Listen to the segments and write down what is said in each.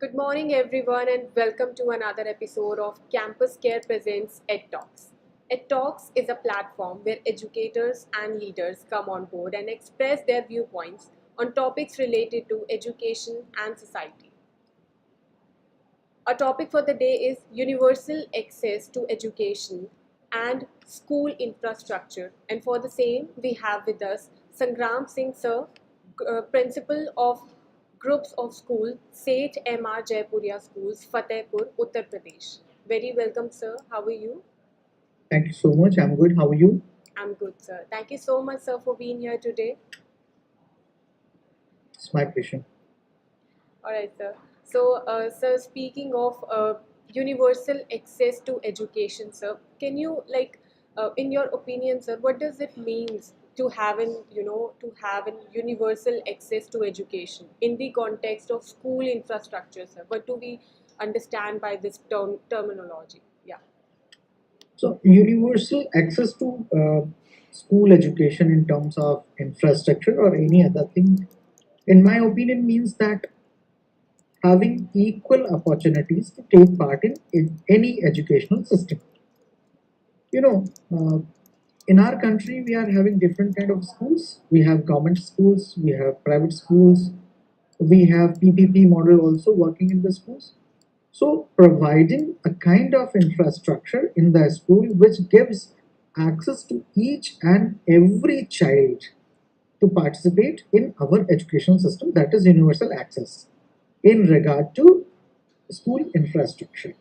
Good morning, everyone, and welcome to another episode of Campus Care Presents Ed Talks. Ed Talks is a platform where educators and leaders come on board and express their viewpoints on topics related to education and society. Our topic for the day is universal access to education and school infrastructure. And for the same, we have with us Sangram Singh Sir, Principal of Groups of School, Sept M.R. Jaipuria Schools, Fatehpur, Uttar Pradesh. Very welcome, sir. How are you? Thank you so much. I'm good. How are you? I'm good, sir. Thank you so much, sir, for being here today. It's my pleasure. All right, sir. So, sir, speaking of universal access to education, sir, can you in your opinion, sir, what does it means to have an universal access to education in the context of school infrastructure, sir? What do we understand by this terminology? Yeah. So, universal access to school education in terms of infrastructure or any other thing, in my opinion, means that having equal opportunities to take part in any educational system. You know, in our country, we are having different kind of schools. We have government schools, we have private schools, we have PPP model also working in the schools. So, providing a kind of infrastructure in the school which gives access to each and every child to participate in our educational system, that is universal access in regard to school infrastructure.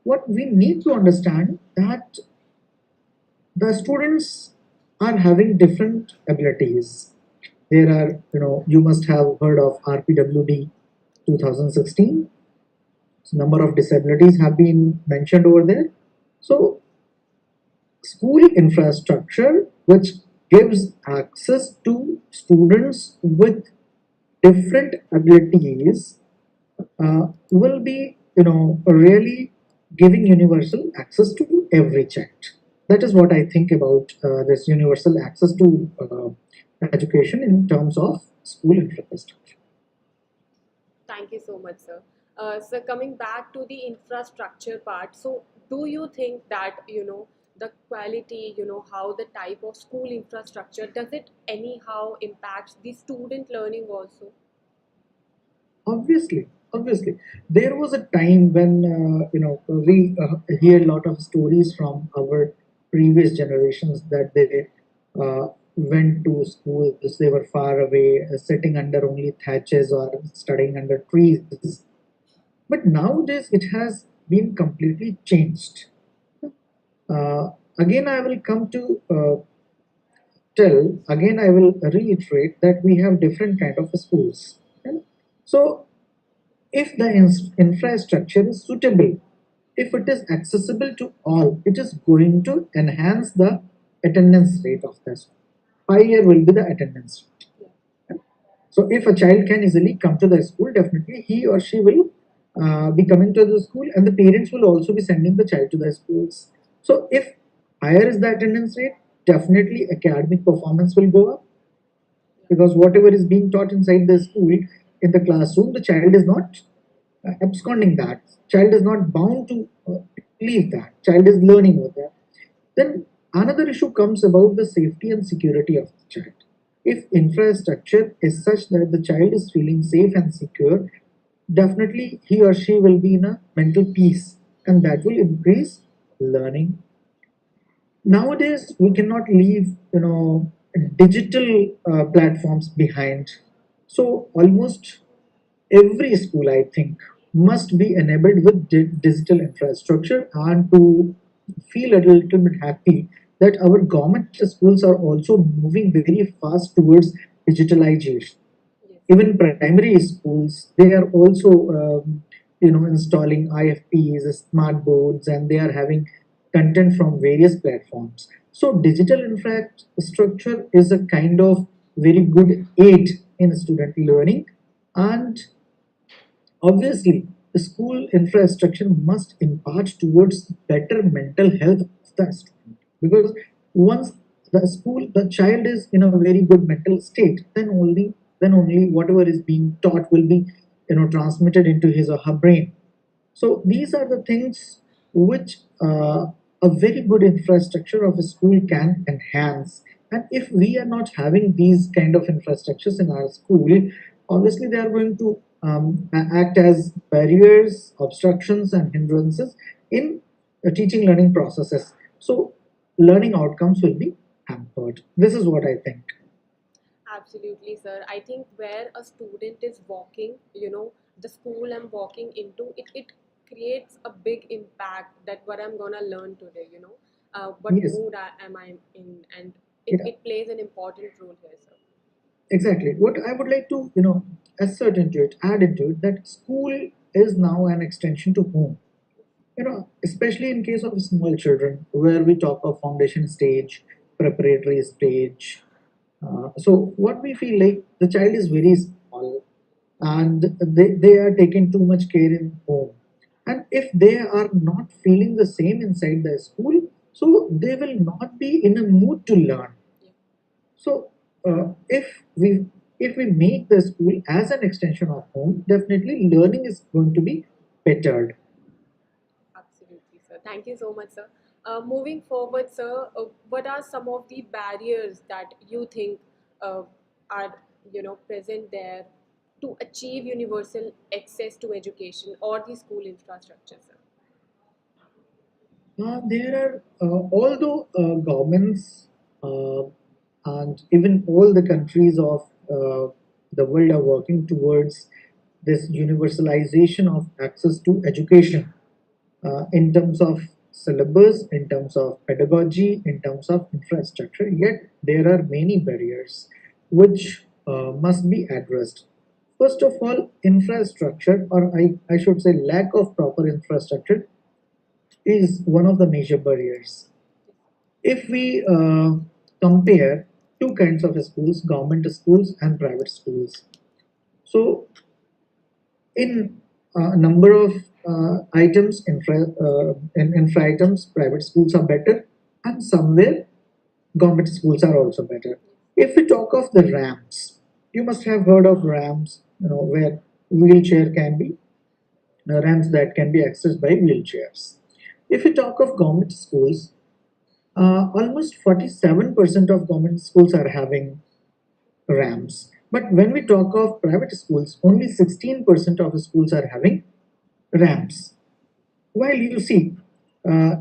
What we need to understand that the students are having different abilities. There are, you must have heard of RPWD 2016. So number of disabilities have been mentioned over there. So school infrastructure which gives access to students with different abilities will be really giving universal access to every child. That is what I think about this universal access to education in terms of school infrastructure. Thank you so much, sir. So coming back to the infrastructure part, so do you think that the quality, how the type of school infrastructure does it anyhow impacts the student learning also? Obviously, there was a time when we hear a lot of stories from our previous generations that they went to schools, they were far away, sitting under only thatches or studying under trees. But nowadays it has been completely changed. Again, I will come to tell, again I will reiterate that we have different kind of schools. Okay? So if the infrastructure is suitable, if it is accessible to all, it is going to enhance the attendance rate of the school. Higher will be the attendance rate. So if a child can easily come to the school, definitely he or she will be coming to the school, and the parents will also be sending the child to the schools. So if higher is the attendance rate, definitely academic performance will go up, because whatever is being taught inside the school in the classroom, the child is not absconding that. Child is not bound to leave that. Child is learning over there. Then another issue comes about the safety and security of the child. If infrastructure is such that the child is feeling safe and secure, definitely he or she will be in a mental peace, and that will increase learning. Nowadays we cannot leave digital platforms behind. So almost every school, I think, must be enabled with digital infrastructure, and to feel a little bit happy that our government schools are also moving very fast towards digitalization. Yes. Even primary schools, they are also installing IFPs, smart boards, and they are having content from various platforms. So digital infrastructure is a kind of very good aid in student learning. And obviously the school infrastructure must impart towards better mental health of the student, because once the child is in a very good mental state, then only whatever is being taught will be transmitted into his or her brain. So these are the things which a very good infrastructure of a school can enhance. And if we are not having these kind of infrastructures in our school, obviously they are going to act as barriers, obstructions, and hindrances in teaching learning processes. So learning outcomes will be hampered. This is what I think. Absolutely, sir. I think where a student is walking, the school I'm walking into, it creates a big impact that what I'm gonna learn today, what Yes, mood am I in, and it, it, it plays an important role here, sir. exactly. What I would like to, assert into it, add into it, that school is now an extension to home. Especially in case of small children, where we talk of foundation stage, preparatory stage. So what we feel like the child is very small, and they are taking too much care in home. And if they are not feeling the same inside the school, so they will not be in a mood to learn. Yeah, So if we make the school as an extension of home, definitely learning is going to be bettered. absolutely, sir. Thank you so much, sir. Moving forward, sir, what are some of the barriers that you think uh, are present there to achieve universal access to education or the school infrastructure, sir? There are, although governments and even all the countries of the world are working towards this universalization of access to education in terms of syllabus, in terms of pedagogy, in terms of infrastructure, yet there are many barriers which must be addressed. First of all, infrastructure, or I should say lack of proper infrastructure, is one of the major barriers. If we compare two kinds of schools, government schools and private schools, so in a number of infra items, private schools are better, and somewhere government schools are also better. If we talk of the ramps, you must have heard of ramps, where wheelchair can be ramps that can be accessed by wheelchairs. If we talk of government schools, almost 47% of government schools are having ramps. But when we talk of private schools, only 16% of schools are having ramps. While you see,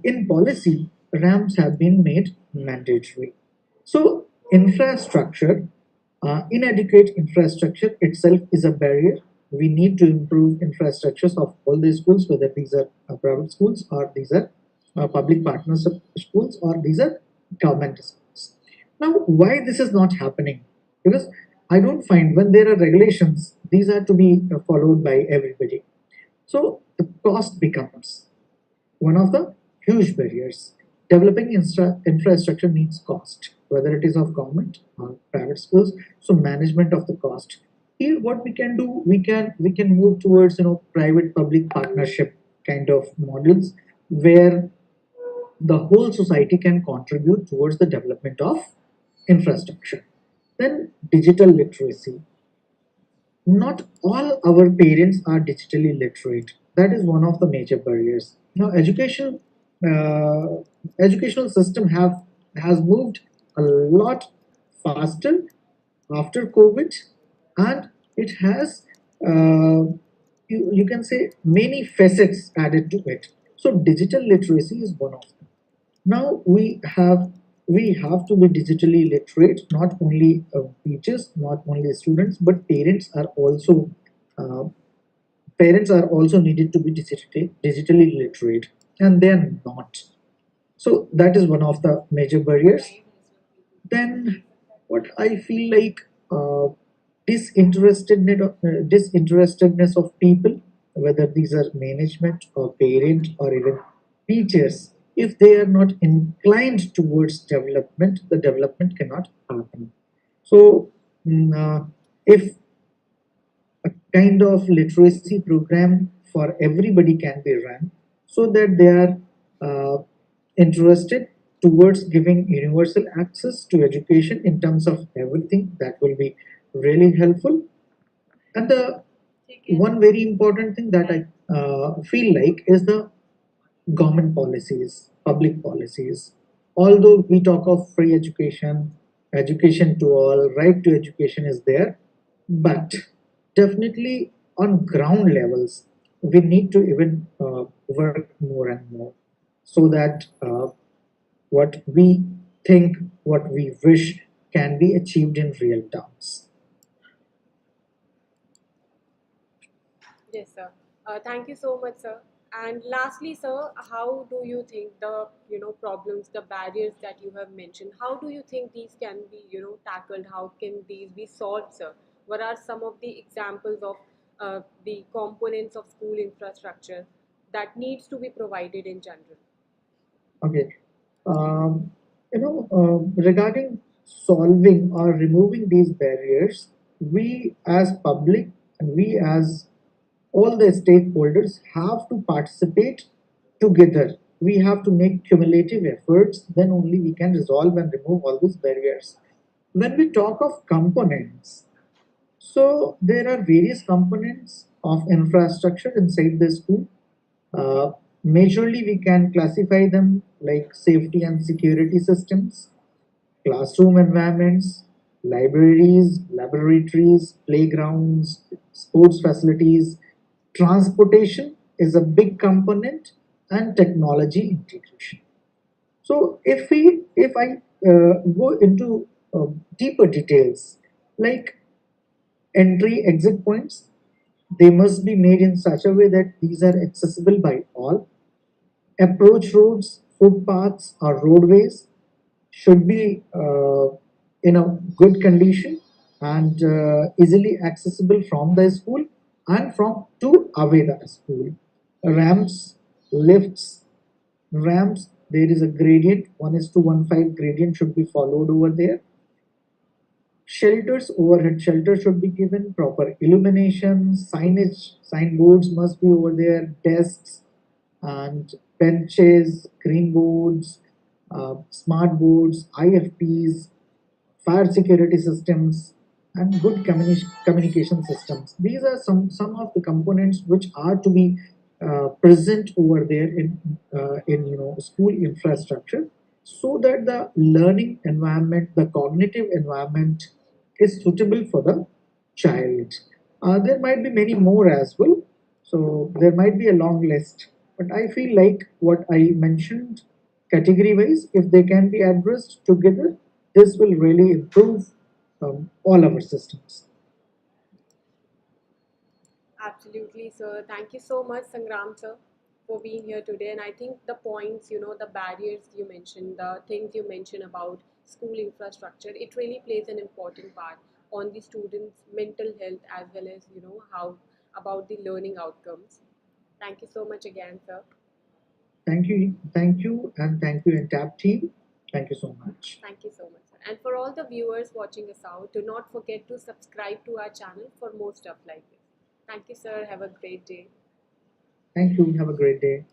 in policy, ramps have been made mandatory. So, inadequate infrastructure itself is a barrier. We need to improve infrastructures of all the schools, whether these are private schools or these are public partnership schools or these are government schools. Now, why this is not happening? Because I don't find when there are regulations, these are to be followed by everybody. So the cost becomes one of the huge barriers. Developing infrastructure needs cost, whether it is of government or private schools. So management of the cost. Here, what we can do, we can move towards private public partnership kind of models where the whole society can contribute towards the development of infrastructure. Then digital literacy, not all our parents are digitally literate. That is one of the major barriers. Now, uh, educational system has moved a lot faster after COVID, and it has you can say many facets added to it. So, digital literacy is one of them. Now we have to be digitally literate. Not only teachers, not only students, but uh, parents are also needed to be digitally literate, and they are not. So that is one of the major barriers. Then, what I feel like, disinterestedness of people, whether these are management or parent or even teachers, if they are not inclined towards development, the development cannot happen. So, if a kind of literacy program for everybody can be run so that they are interested towards giving universal access to education in terms of everything, that will be really helpful. And the one very important thing that I feel like is the government policies, public policies. Although we talk of free education, education to all, right to education is there, but definitely on ground levels, we need to even work more and more so that what we think, what we wish can be achieved in real terms. Yes, sir. Thank you so much, sir. And lastly, sir, how do you think the problems, the barriers that you have mentioned, how do you think these can be tackled? How can these be solved, sir? What are some of the examples of the components of school infrastructure that needs to be provided in general? Okay. Regarding solving or removing these barriers, we as public and we as all the stakeholders have to participate together. We have to make cumulative efforts, then only we can resolve and remove all these barriers. When we talk of components, so there are various components of infrastructure inside the school. Uh, Majorly, we can classify them like safety and security systems, classroom environments, libraries, laboratories, playgrounds, sports facilities. Transportation is a big component, and technology integration. So if I go into deeper details, like entry exit points, they must be made in such a way that these are accessible by all. Approach roads, footpaths, or roadways should be in a good condition and easily accessible from the school and from to away the school. Ramps, lifts, ramps. There is a gradient, 1:1.5 gradient should be followed over there. Shelters, overhead shelters should be given, proper illumination, signage, signboards must be over there, desks and benches, green boards, smart boards, IFPs, fire security systems, and good communication systems. These are some of the components which are to be present over there in school infrastructure, so that the learning environment, the cognitive environment, is suitable for the child. There might be many more as well, so there might be a long list. But I feel like what I mentioned category wise, if they can be addressed together, this will really improve all our systems. Absolutely, sir. Thank you so much, Sangram, sir, for being here today. And I think the points, the barriers you mentioned, the things you mentioned about school infrastructure, it really plays an important part on the students' mental health as well as, how about the learning outcomes. Thank you so much again, sir. Thank you, and TAP team. Thank you so much. Thank you so much, sir. And for all the viewers watching us out, do not forget to subscribe to our channel for more stuff like this. Thank you, sir. Have a great day. Thank you. Have a great day.